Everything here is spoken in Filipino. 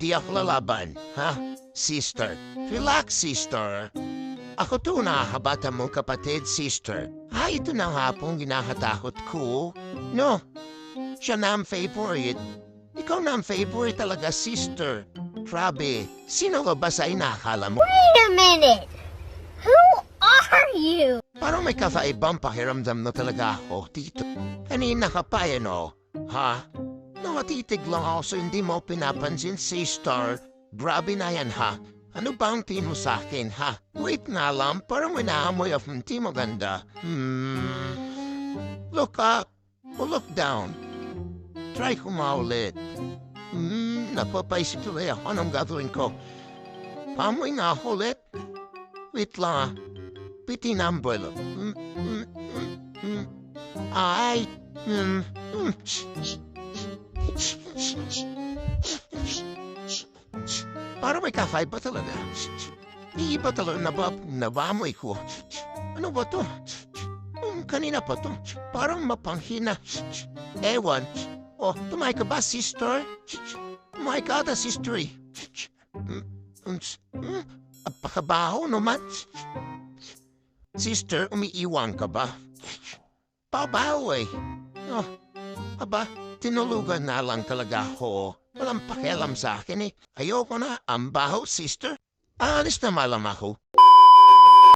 Hindi ako lalaban, ha? Sister. Relax, sister. Ako to nakakabata mong kapatid, sister. Ito na nga pong ginahatakot ko. No, siya na ang favorite. Ikaw na ang favorite talaga, sister. Grabe, sino ka ba sa inakala mo? Wait a minute! Who are you? Parang may kakaibang pakiramdam na talaga ako, tito. Kanina ka pa, ha? Nakatitig lang ako so hindi mo pinapansin, sister. Grabe na yan, ha? Ano ba ang tingin mo sa akin, ha? Wait nga lang, parang may naamoy of hindi maganda. Look up o look down. Try ko maulit. Napapaisip tuloy ako anong gagawin ko. Pamoy nga ako ulit. Wait lang, Piti na umbrella. Ay. Parang may kakay pa talaga. Iiba talaga nabamoy ko. Ano ba to? Kanina pa to. Parang mapanghina. Ewan. Oh, tumay ka ba, sister? Tumay ka ata, sister. Apakabaho naman. Sister, umiiwan ka ba? Pabaho eh. Oh, aba, tinulugan na lang talaga ako. Walang pakialam sa akin eh. Ayoko na, ang baho, sister. Alis na malam ako.